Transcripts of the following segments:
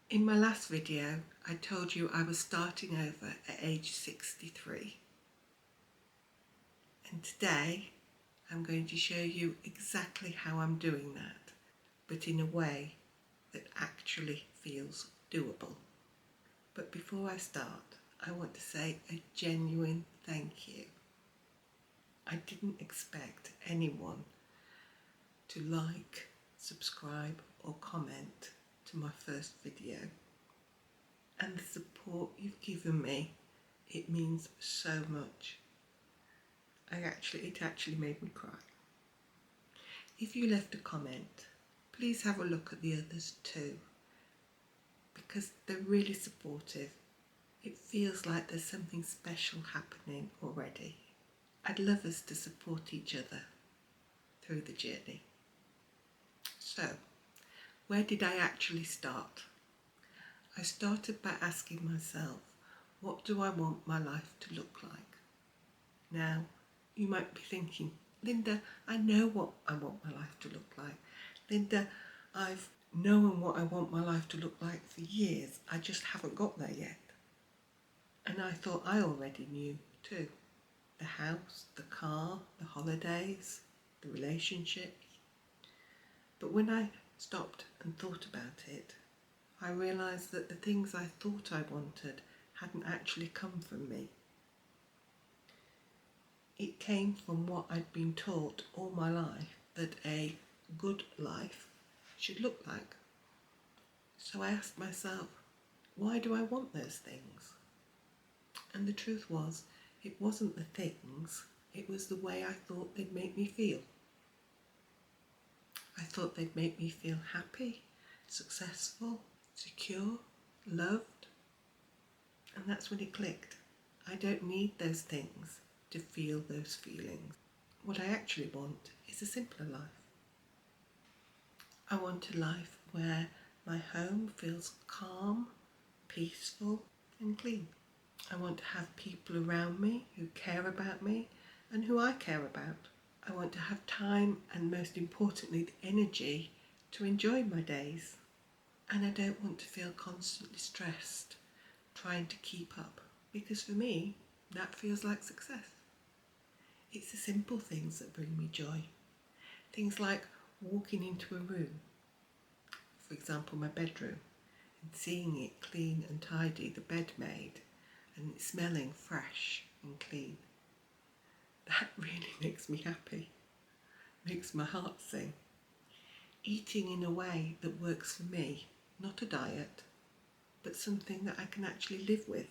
In my last video, I told you I was starting over at age 63. And today, I'm going to show you exactly how I'm doing that, but in a way that actually feels doable. But before I start, I want to say a genuine thank you. I didn't expect anyone to like, subscribe or comment to my first video. And the support you've given me, it means so much. It actually made me cry. If you left a comment, please have a look at the others too, because they're really supportive. It feels like there's something special happening already. I'd love us to support each other through the journey. So, where did I actually start? I started by asking myself, what do I want my life to look like? Now, you might be thinking, Linda, I know what I want my life to look like. Linda, I've known what I want my life to look like for years. I just haven't got there yet. And I thought I already knew too. The house, the car, the holidays, the relationships. But when I stopped and thought about it, I realised that the things I thought I wanted hadn't actually come from me. It came from what I'd been taught all my life that a good life should look like. So I asked myself, why do I want those things? And the truth was, it wasn't the things, it was the way I thought they'd make me feel. I thought they'd make me feel happy, successful, secure, loved. And that's when it clicked. I don't need those things to feel those feelings. What I actually want is a simpler life. I want a life where my home feels calm, peaceful and clean. I want to have people around me who care about me and who I care about. I want to have time and, most importantly, the energy to enjoy my days. And I don't want to feel constantly stressed trying to keep up, because for me that feels like success. It's the simple things that bring me joy. Things like walking into a room, for example my bedroom, and seeing it clean and tidy, the bed made, and it smelling fresh and clean. That really makes me happy, makes my heart sing. Eating in a way that works for me, not a diet, but something that I can actually live with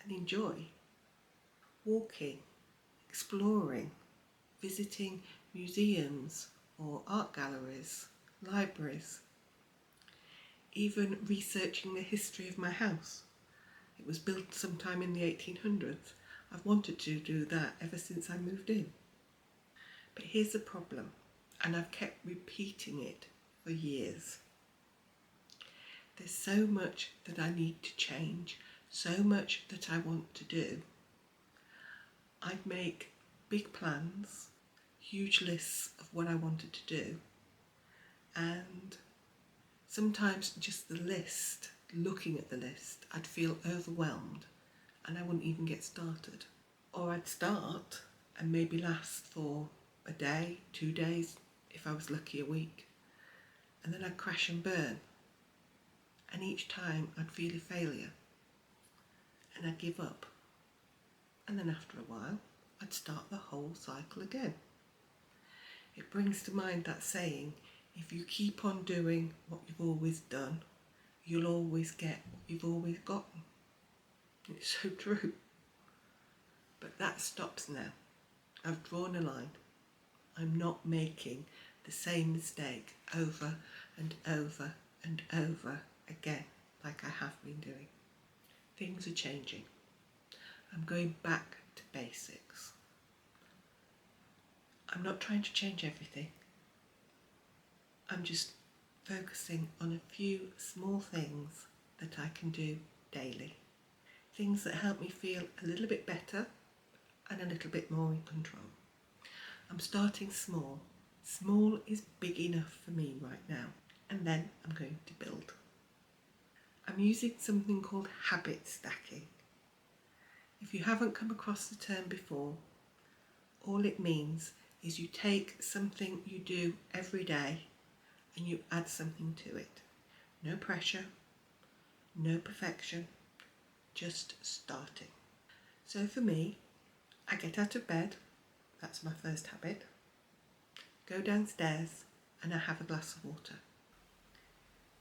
and enjoy. Walking, exploring, visiting museums or art galleries, libraries, even researching the history of my house. It was built sometime in the 1800s. I've wanted to do that ever since I moved in. But here's the problem, and I've kept repeating it for years. There's so much that I need to change, so much that I want to do. I'd make big plans, huge lists of what I wanted to do, and sometimes just the list, looking at the list, I'd feel overwhelmed and I wouldn't even get started. Or I'd start and maybe last for a day, 2 days, if I was lucky a week, and then I'd crash and burn. And each time I'd feel a failure and I'd give up. And then after a while, I'd start the whole cycle again. It brings to mind that saying, if you keep on doing what you've always done, you'll always get what you've always gotten. It's so true. But that stops now. I've drawn a line. I'm not making the same mistake over and over and over again like I have been doing. Things are changing. I'm going back to basics. I'm not trying to change everything. I'm just focusing on a few small things that I can do daily. Things that help me feel a little bit better and a little bit more in control. I'm starting small. Small is big enough for me right now. And then I'm going to build. I'm using something called habit stacking. If you haven't come across the term before, all it means is you take something you do every day and you add something to it. No pressure, no perfection, just starting. So for me, I get out of bed, that's my first habit, go downstairs and I have a glass of water.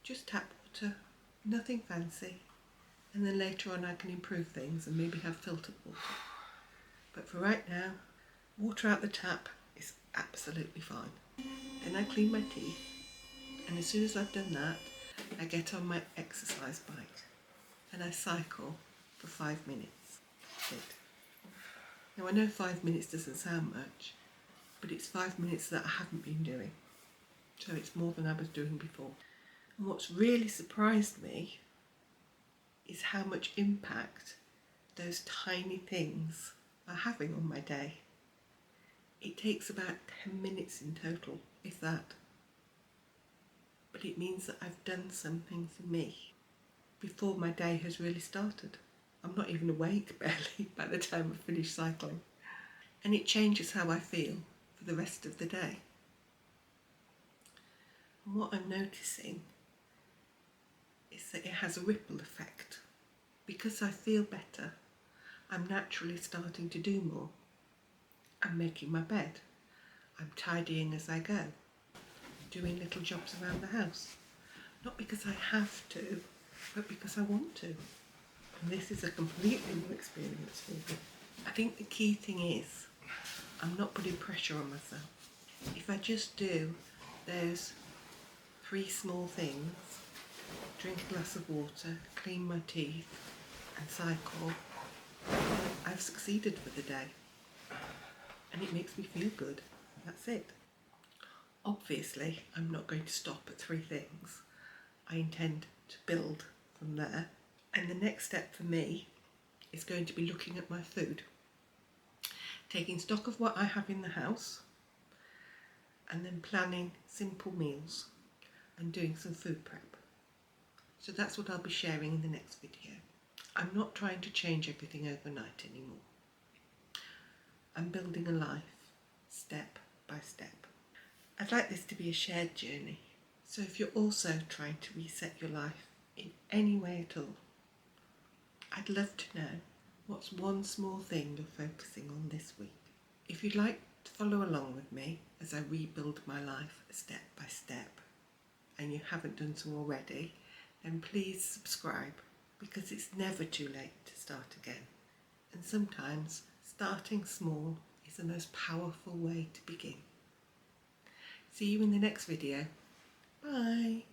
Just tap water, nothing fancy, and then later on I can improve things and maybe have filtered water. But for right now, water out the tap is absolutely fine. Then I clean my teeth, and as soon as I've done that, I get on my exercise bike and I cycle for 5 minutes. That's it. Now I know 5 minutes doesn't sound much, but it's 5 minutes that I haven't been doing. So it's more than I was doing before. And what's really surprised me is how much impact those tiny things are having on my day. It takes about 10 minutes in total, if that. But it means that I've done something for me before my day has really started. I'm not even awake barely by the time I finish cycling. And it changes how I feel for the rest of the day. And what I'm noticing is that it has a ripple effect. Because I feel better, I'm naturally starting to do more. I'm making my bed. I'm tidying as I go. Doing little jobs around the house. Not because I have to, but because I want to. And this is a completely new experience for me. I think the key thing is, I'm not putting pressure on myself. If I just do those 3 small things, drink a glass of water, clean my teeth and cycle, I've succeeded for the day. And it makes me feel good. That's it. Obviously, I'm not going to stop at 3 things. I intend to build from there. And the next step for me is going to be looking at my food, taking stock of what I have in the house, and then planning simple meals and doing some food prep. So that's what I'll be sharing in the next video. I'm not trying to change everything overnight anymore. I'm building a life, step by step. I'd like this to be a shared journey. So if you're also trying to reset your life in any way at all, I'd love to know what's one small thing you're focusing on this week. If you'd like to follow along with me as I rebuild my life step by step, and you haven't done so already, then please subscribe, because it's never too late to start again. And sometimes starting small is the most powerful way to begin. See you in the next video. Bye.